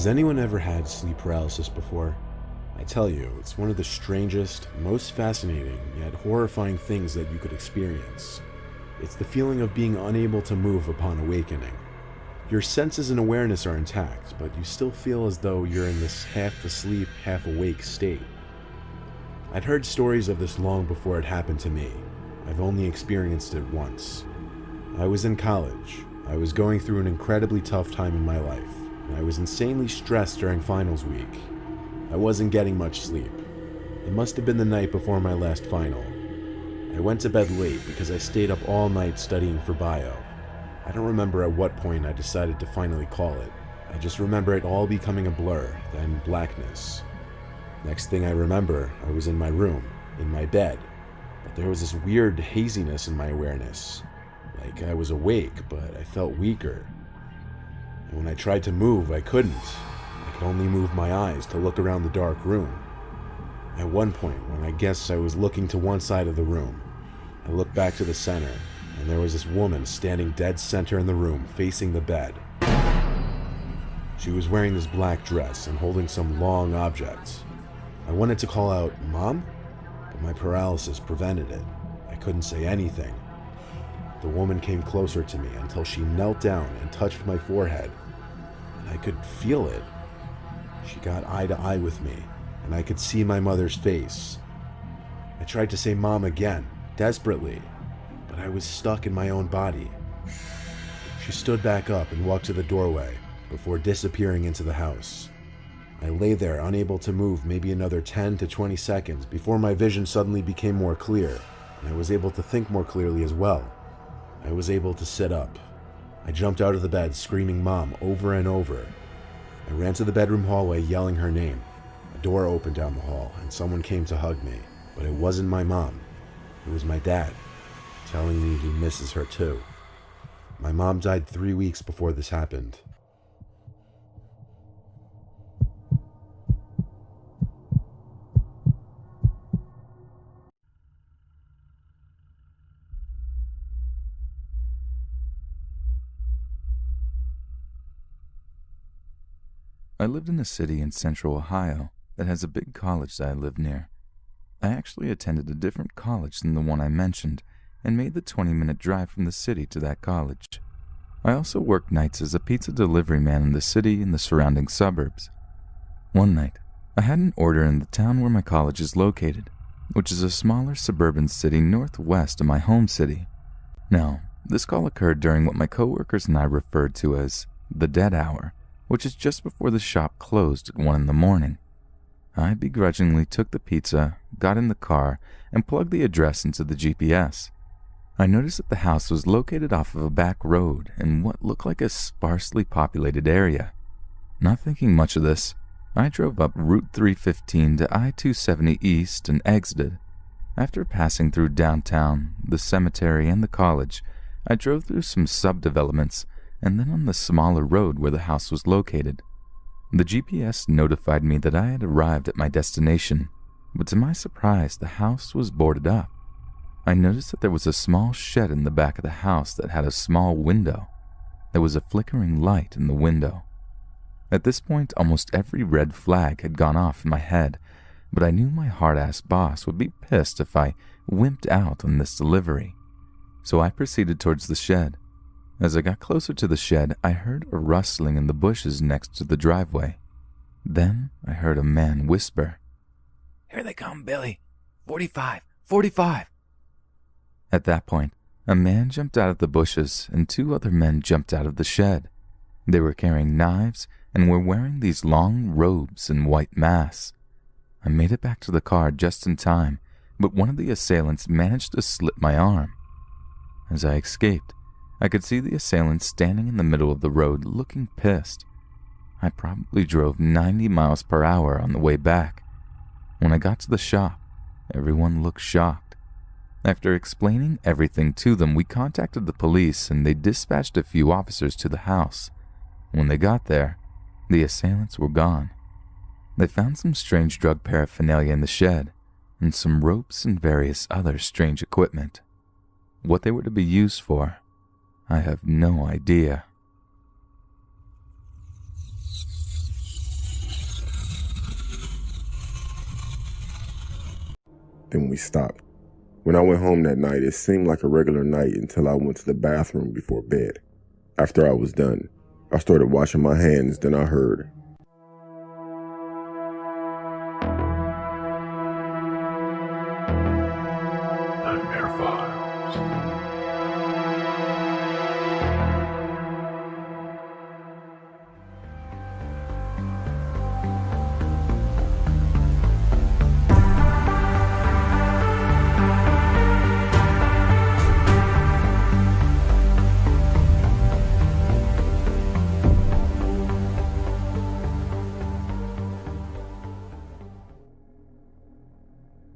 Has anyone ever had sleep paralysis before? I tell you, it's one of the strangest, most fascinating, yet horrifying things that you could experience. It's the feeling of being unable to move upon awakening. Your senses and awareness are intact, but you still feel as though you're in this half-asleep, half-awake state. I'd heard stories of this long before it happened to me. I've only experienced it once. I was in college. I was going through an incredibly tough time in my life, and I was insanely stressed during finals week. I wasn't getting much sleep. It must have been the night before my last final. I went to bed late because I stayed up all night studying for bio. I don't remember at what point I decided to finally call it. I just remember it all becoming a blur, then blackness. Next thing I remember, I was in my room, in my bed, but there was this weird haziness in my awareness. Like I was awake, but I felt weaker. And when I tried to move, I couldn't. I could only move my eyes to look around the dark room. At one point, when I guess I was looking to one side of the room, I looked back to the center, and there was this woman standing dead center in the room, facing the bed. She was wearing this black dress and holding some long object. I wanted to call out, "Mom?" but my paralysis prevented it. I couldn't say anything. The woman came closer to me until she knelt down and touched my forehead, and I could feel it. She got eye to eye with me, and I could see my mother's face. I tried to say "Mom" again, desperately, but I was stuck in my own body. She stood back up and walked to the doorway before disappearing into the house. I lay there unable to move maybe another 10 to 20 seconds before my vision suddenly became more clear, and I was able to think more clearly as well. I was able to sit up. I jumped out of the bed screaming "Mom" over and over. I ran to the bedroom hallway yelling her name. A door opened down the hall and someone came to hug me, but it wasn't my mom. It was my dad, telling me he misses her too. My mom died 3 weeks before this happened. I lived in a city in central Ohio that has a big college that I live near. I actually attended a different college than the one I mentioned and made the 20-minute drive from the city to that college. I also worked nights as a pizza delivery man in the city and the surrounding suburbs. One night, I had an order in the town where my college is located, which is a smaller suburban city northwest of my home city. Now, this call occurred during what my coworkers and I referred to as the dead hour, which is just before the shop closed at 1 in the morning. I begrudgingly took the pizza, got in the car, and plugged the address into the GPS. I noticed that the house was located off of a back road in what looked like a sparsely populated area. Not thinking much of this, I drove up Route 315 to I-270 East and exited. After passing through downtown, the cemetery, and the college, I drove through some subdevelopments and then on the smaller road where the house was located. The GPS notified me that I had arrived at my destination, but to my surprise, the house was boarded up. I noticed that there was a small shed in the back of the house that had a small window. There was a flickering light in the window. At this point, almost every red flag had gone off in my head, but I knew my hard-ass boss would be pissed if I wimped out on this delivery. So I proceeded towards the shed. As I got closer to the shed, I heard a rustling in the bushes next to the driveway. Then I heard a man whisper, "Here they come, Billy. 45, 45. At that point, a man jumped out of the bushes and 2 other men jumped out of the shed. They were carrying knives and were wearing these long robes and white masks. I made it back to the car just in time, but one of the assailants managed to slit my arm. As I escaped, I could see the assailant standing in the middle of the road looking pissed. I probably drove 90 miles per hour on the way back. When I got to the shop, everyone looked shocked. After explaining everything to them, we contacted the police and they dispatched a few officers to the house. When they got there, the assailants were gone. They found some strange drug paraphernalia in the shed and some ropes and various other strange equipment. What they were to be used for, I have no idea. then we stopped. When I went home that night, it seemed like a regular night until I went to the bathroom before bed. After I was done, I started washing my hands, then I heard, Nightmare Files.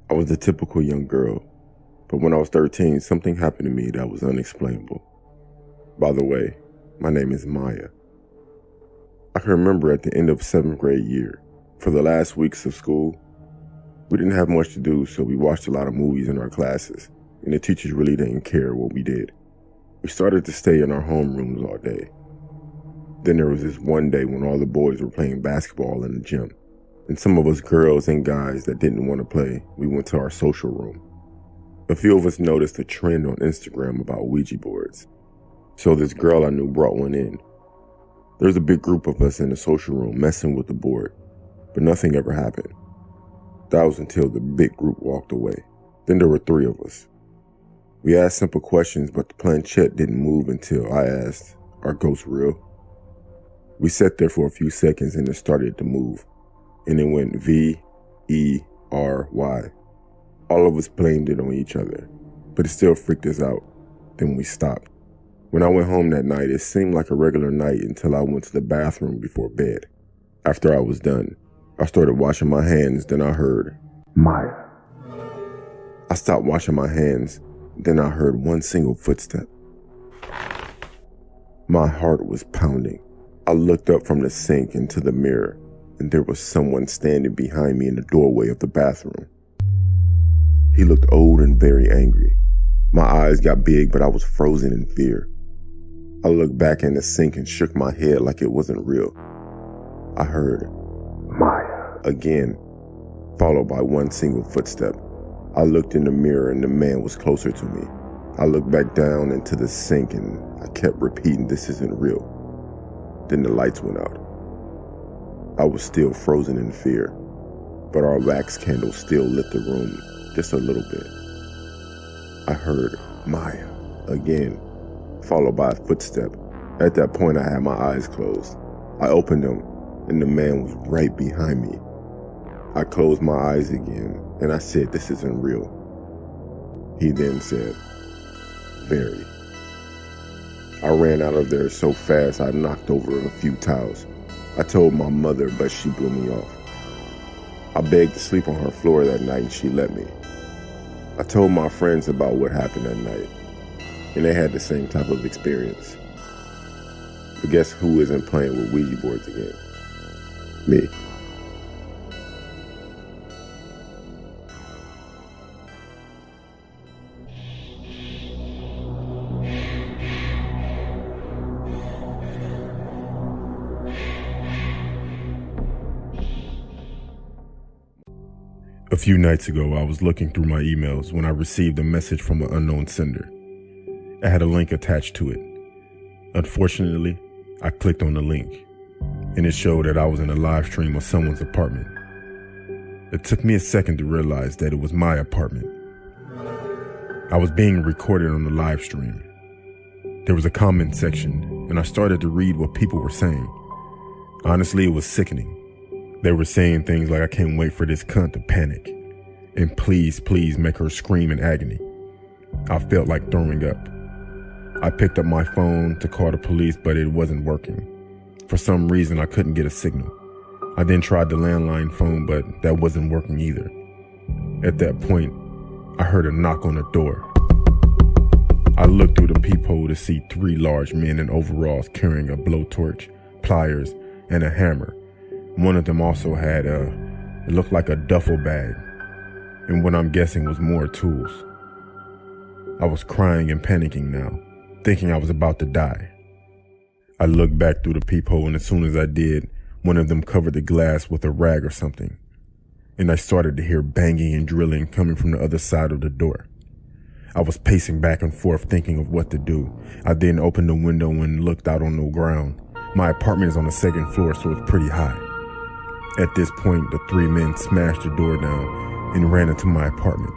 I was the typical young girl, but when I was 13, something happened to me that was unexplainable. By the way, my name is Maya. I can remember at the end of 7th grade year, for the last weeks of school, we didn't have much to do, so we watched a lot of movies in our classes, and the teachers really didn't care what we did. We started to stay in our homerooms all day. Then there was this one day when all the boys were playing basketball in the gym. And some of us girls and guys that didn't want to play, we went to our social room. A few of us noticed a trend on Instagram about Ouija boards. So this girl I knew brought one in. There's a big group of us in the social room messing with the board, but nothing ever happened. That was until the big group walked away. Then there were 3 of us. We asked simple questions, but the planchette didn't move until I asked, "Are ghosts real?" We sat there for a few seconds and it started to move. And it went V-E-R-Y. All of us blamed it on each other, but it still freaked us out. Then we stopped. When I went home that night, it seemed like a regular night until I went to the bathroom before bed. After I was done, I started washing my hands, then I heard, "Maya." I stopped washing my hands, then I heard one single footstep. My heart was pounding. I looked up from the sink into the mirror, and there was someone standing behind me in the doorway of the bathroom. He looked old and very angry. My eyes got big, but I was frozen in fear. I looked back in the sink and shook my head like it wasn't real. I heard, "Maya," again, followed by one single footstep. I looked in the mirror and the man was closer to me. I looked back down into the sink and I kept repeating, "This isn't real." Then the lights went out. I was still frozen in fear, but our wax candle still lit the room just a little bit. I heard, "Maya," again, followed by a footstep. At that point, I had my eyes closed. I opened them, and the man was right behind me. I closed my eyes again, and I said, "This isn't real." He then said, "Very." I ran out of there so fast I knocked over a few towels. I told my mother, but she blew me off. I begged to sleep on her floor that night and she let me. I told my friends about what happened that night, and they had the same type of experience. But guess who isn't playing with Ouija boards again? Me. A few nights ago, I was looking through my emails when I received a message from an unknown sender. It had a link attached to it. Unfortunately, I clicked on the link, and it showed that I was in a live stream of someone's apartment. It took me a second to realize that it was my apartment. I was being recorded on the live stream. There was a comment section, and I started to read what people were saying. Honestly, it was sickening. They were saying things like, "I can't wait for this cunt to panic," and "Please, please make her scream in agony." I felt like throwing up. I picked up my phone to call the police, but it wasn't working. For some reason, I couldn't get a signal. I then tried the landline phone, but that wasn't working either. At that point, I heard a knock on the door. I looked through the peephole to see 3 large men in overalls carrying a blowtorch, pliers, and a hammer. One of them also had it looked like a duffel bag, and what I'm guessing was more tools. I was crying and panicking now, thinking I was about to die. I looked back through the peephole, and as soon as I did, one of them covered the glass with a rag or something. and I started to hear banging and drilling coming from the other side of the door. I was pacing back and forth thinking of what to do. I then opened the window and looked out on the ground. My apartment is on the second floor, so it's pretty high. At this point, the three men smashed the door down and ran into my apartment.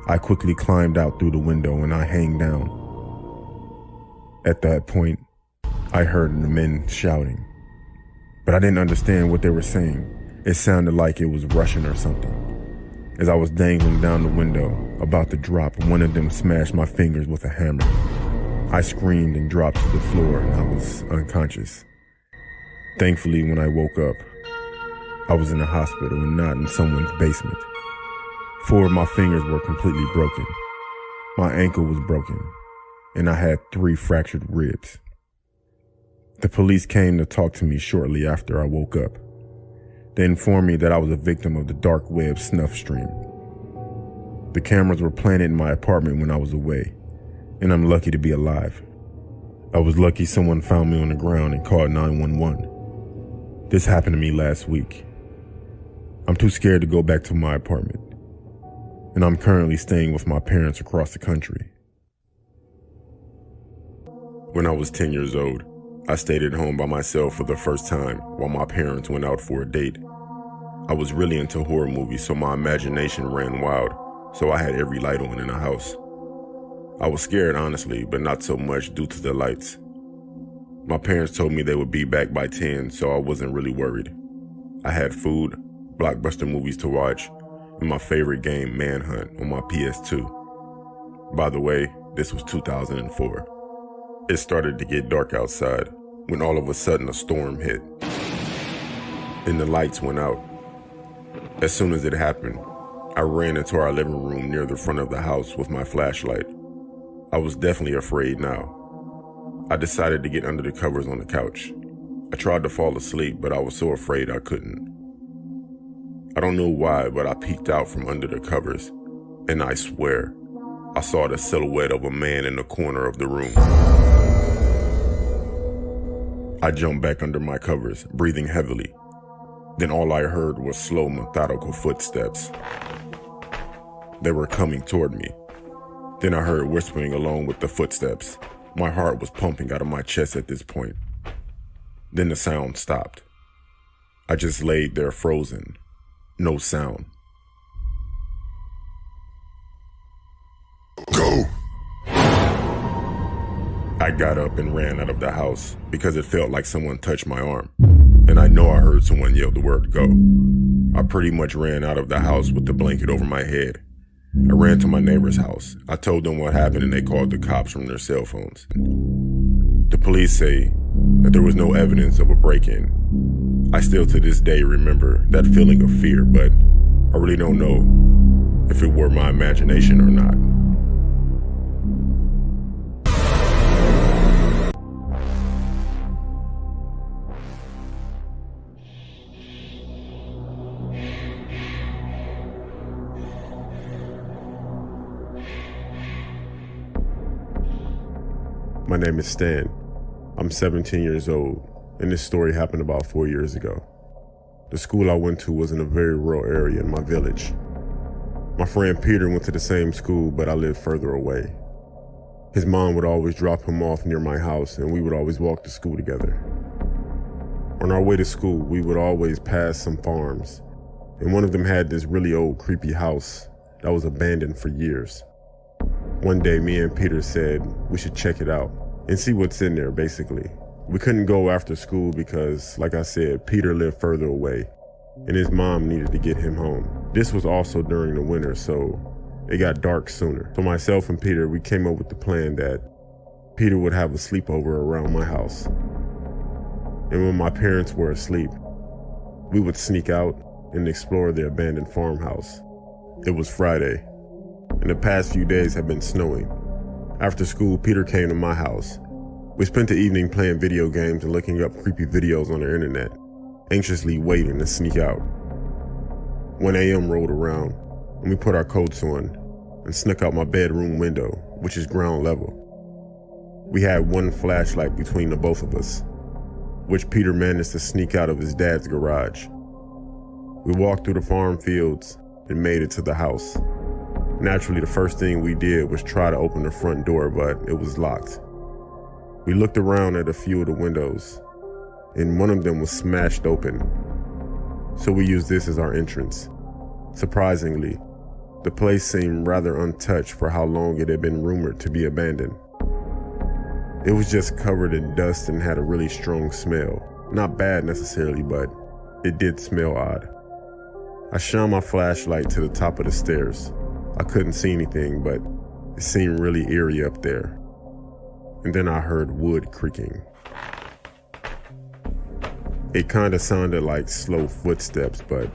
I quickly climbed out through the window and I hang down. At that point, I heard the men shouting, but I didn't understand what they were saying. It sounded like it was Russian or something. As I was dangling down the window, about to drop, one of them smashed my fingers with a hammer. I screamed and dropped to the floor and I was unconscious. Thankfully, when I woke up, I was in a hospital and not in someone's basement. 4 of my fingers were completely broken. My ankle was broken, and I had 3 fractured ribs. The police came to talk to me shortly after I woke up. They informed me that I was a victim of the dark web snuff stream. The cameras were planted in my apartment when I was away, and I'm lucky to be alive. I was lucky someone found me on the ground and called 911. This happened to me last week. I'm too scared to go back to my apartment, and I'm currently staying with my parents across the country. When I was 10 years old, I stayed at home by myself for the first time while my parents went out for a date. I was really into horror movies, so my imagination ran wild, so I had every light on in the house. I was scared, honestly, but not so much due to the lights. My parents told me they would be back by 10, so I wasn't really worried. I had food, blockbuster movies to watch, and my favorite game, Manhunt, on my PS2. By the way, this was 2004. It started to get dark outside when all of a sudden a storm hit, and the lights went out. As soon as it happened, I ran into our living room near the front of the house with my flashlight. I was definitely afraid now. I decided to get under the covers on the couch. I tried to fall asleep, but I was so afraid I couldn't. I don't know why, but I peeked out from under the covers, and I swear, I saw the silhouette of a man in the corner of the room. I jumped back under my covers, breathing heavily. Then all I heard was slow, methodical footsteps. They were coming toward me. Then I heard whispering along with the footsteps. My heart was pumping out of my chest at this point. Then the sound stopped. I just laid there frozen. No sound. Go! I got up and ran out of the house because it felt like someone touched my arm. And I know I heard someone yell the word go. I pretty much ran out of the house with the blanket over my head. I ran to my neighbor's house. I told them what happened and they called the cops from their cell phones. The police say that there was no evidence of a break-in. I still to this day remember that feeling of fear, but I really don't know if it were my imagination or not. My name is Stan. I'm 17 years old, and this story happened about 4 years ago. The school I went to was in a very rural area in my village. My friend Peter went to the same school, but I lived further away. His mom would always drop him off near my house, and we would always walk to school together. On our way to school, we would always pass some farms, and one of them had this really old, creepy house that was abandoned for years. One day, me and Peter said we should check it out and see what's in there, basically. We couldn't go after school because, like I said, Peter lived further away, and his mom needed to get him home. This was also during the winter, so it got dark sooner. So myself and Peter, we came up with the plan that Peter would have a sleepover around my house. And when my parents were asleep, we would sneak out and explore the abandoned farmhouse. It was Friday, and the past few days had been snowing. After school, Peter came to my house. We spent the evening playing video games and looking up creepy videos on the internet, anxiously waiting to sneak out. 1 a.m. rolled around, and we put our coats on and snuck out my bedroom window, which is ground level. We had one flashlight between the both of us, which Peter managed to sneak out of his dad's garage. We walked through the farm fields and made it to the house. Naturally, the first thing we did was try to open the front door, but it was locked. We looked around at a few of the windows, and one of them was smashed open. So we used this as our entrance. Surprisingly, the place seemed rather untouched for how long it had been rumored to be abandoned. It was just covered in dust and had a really strong smell. Not bad necessarily, but it did smell odd. I shone my flashlight to the top of the stairs. I couldn't see anything, but it seemed really eerie up there. And then I heard wood creaking. It kinda sounded like slow footsteps, but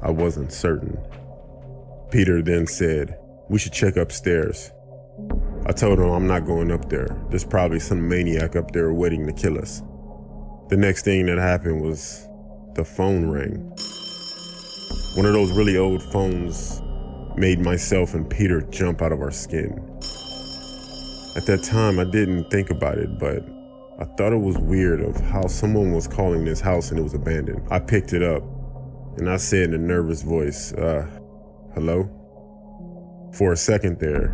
I wasn't certain. Peter then said, "We should check upstairs." I told him I'm not going up there. There's probably some maniac up there waiting to kill us. The next thing that happened was the phone rang. One of those really old phones made myself and Peter jump out of our skin. At that time, I didn't think about it, but I thought it was weird of how someone was calling this house and it was abandoned. I picked it up and I said in a nervous voice, hello? For a second there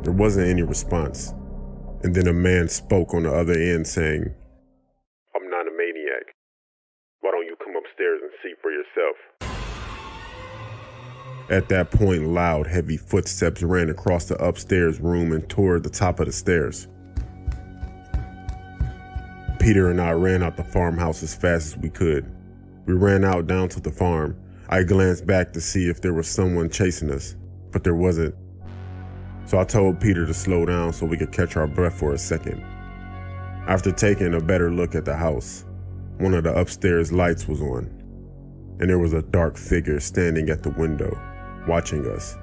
wasn't any response. And then a man spoke on the other end saying, "I'm not a maniac. Why don't you come upstairs and see for yourself?" At that point, loud, heavy footsteps ran across the upstairs room and toward the top of the stairs. Peter and I ran out the farmhouse as fast as we could. We ran out down to the farm. I glanced back to see if there was someone chasing us, but there wasn't. So I told Peter to slow down so we could catch our breath for a second. After taking a better look at the house, one of the upstairs lights was on, and there was a dark figure standing at the window, watching us.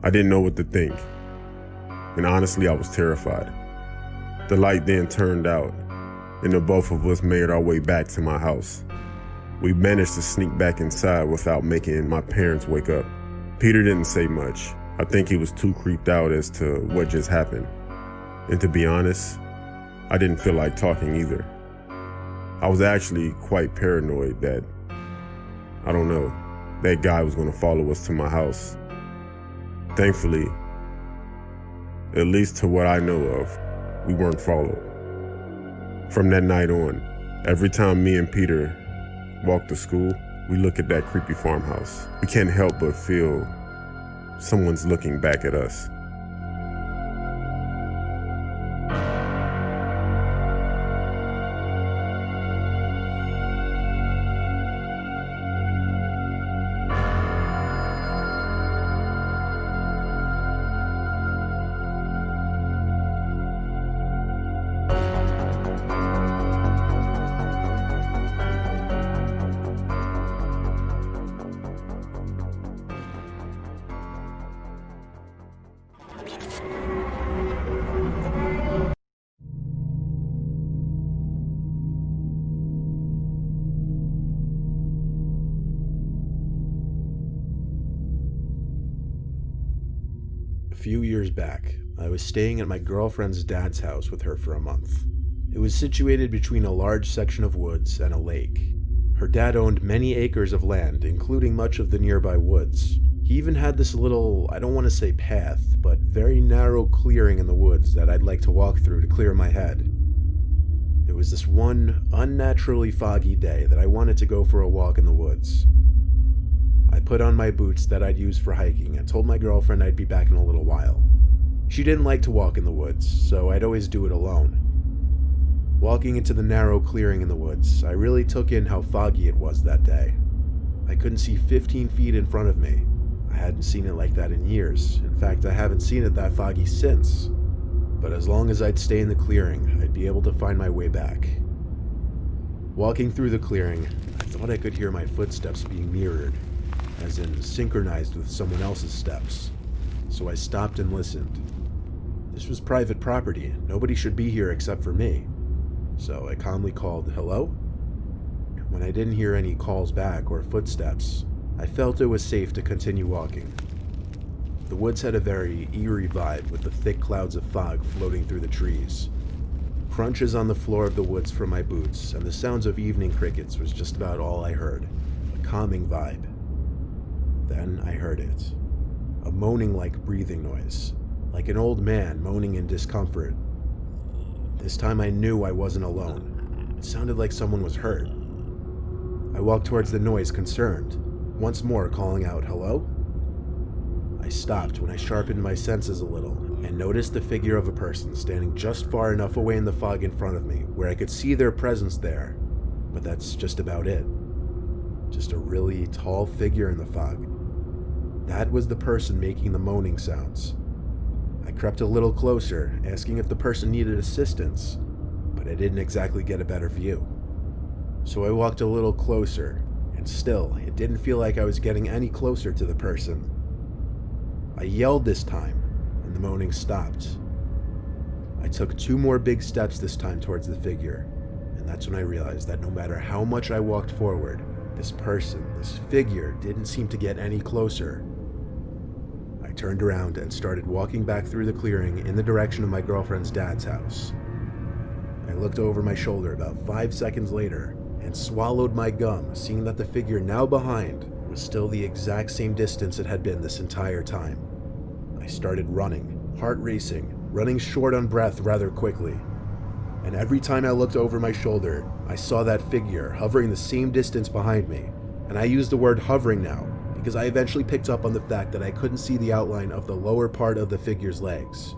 I didn't know what to think, and honestly, I was terrified. The light then turned out, and the both of us made our way back to my house. We managed to sneak back inside without making my parents wake up. Peter didn't say much. I think he was too creeped out as to what just happened. And to be honest, I didn't feel like talking either. I was actually quite paranoid that, I don't know, that guy was going to follow us to my house. Thankfully, at least to what I know of, we weren't followed. From that night on, every time me and Peter walked to school, we look at that creepy farmhouse. We can't help but feel someone's looking back at us. A few years back, I was staying at my girlfriend's dad's house with her for a month. It was situated between a large section of woods and a lake. Her dad owned many acres of land, including much of the nearby woods. He even had this little, I don't want to say path, but very narrow clearing in the woods that I'd like to walk through to clear my head. It was this one unnaturally foggy day that I wanted to go for a walk in the woods. I put on my boots that I'd use for hiking and told my girlfriend I'd be back in a little while. She didn't like to walk in the woods, so I'd always do it alone. Walking into the narrow clearing in the woods, I really took in how foggy it was that day. I couldn't see 15 feet in front of me. I hadn't seen it like that in years. In fact, I haven't seen it that foggy since. But as long as I'd stay in the clearing, I'd be able to find my way back. Walking through the clearing, I thought I could hear my footsteps being mirrored, as in synchronized with someone else's steps. So I stopped and listened. This was private property. Nobody should be here except for me. So I calmly called, "Hello?" When I didn't hear any calls back or footsteps, I felt it was safe to continue walking. The woods had a very eerie vibe with the thick clouds of fog floating through the trees. Crunches on the floor of the woods from my boots and the sounds of evening crickets was just about all I heard. calming vibe. Then I heard it. A moaning-like breathing noise, like an old man moaning in discomfort. This time I knew I wasn't alone. It sounded like someone was hurt. I walked towards the noise, concerned, once more calling out, "Hello?" I stopped when I sharpened my senses a little and noticed the figure of a person standing just far enough away in the fog in front of me where I could see their presence there, but that's just about it. Just a really tall figure in the fog. That was the person making the moaning sounds. I crept a little closer, asking if the person needed assistance, but I didn't exactly get a better view. So I walked a little closer, and still, it didn't feel like I was getting any closer to the person. I yelled this time, and the moaning stopped. I took 2 more big steps this time towards the figure, and that's when I realized that no matter how much I walked forward, this person, this figure, didn't seem to get any closer. I turned around and started walking back through the clearing in the direction of my girlfriend's dad's house. I looked over my shoulder about 5 seconds later and swallowed my gum, seeing that the figure now behind was still the exact same distance it had been this entire time. I started running, heart racing, running short on breath rather quickly. And every time I looked over my shoulder, I saw that figure hovering the same distance behind me. And I use the word hovering now because I eventually picked up on the fact that I couldn't see the outline of the lower part of the figure's legs.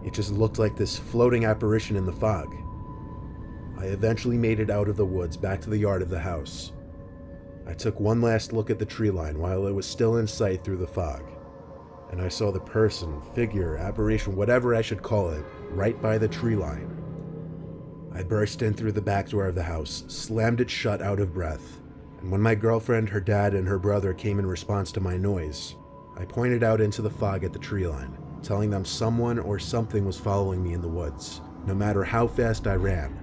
It just looked like this floating apparition in the fog. I eventually made it out of the woods back to the yard of the house. I took one last look at the tree line while it was still in sight through the fog, and I saw the person, figure, apparition, whatever I should call it, right by the tree line. I burst in through the back door of the house, slammed it shut out of breath, and when my girlfriend, her dad, and her brother came in response to my noise, I pointed out into the fog at the tree line, telling them someone or something was following me in the woods, no matter how fast I ran.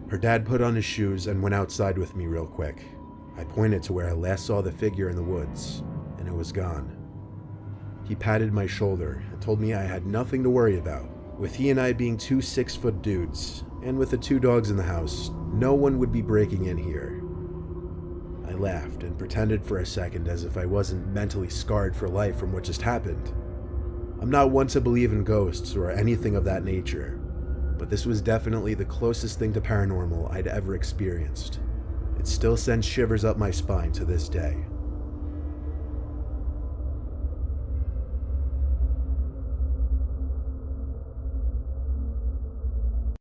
Her dad put on his shoes and went outside with me real quick. I pointed to where I last saw the figure in the woods, and it was gone. He patted my shoulder and told me I had nothing to worry about. With he and I being 2 6-foot dudes, and with the 2 dogs in the house, no one would be breaking in here. I laughed and pretended for a second as if I wasn't mentally scarred for life from what just happened. I'm not one to believe in ghosts or anything of that nature, but this was definitely the closest thing to paranormal I'd ever experienced. It still sends shivers up my spine to this day.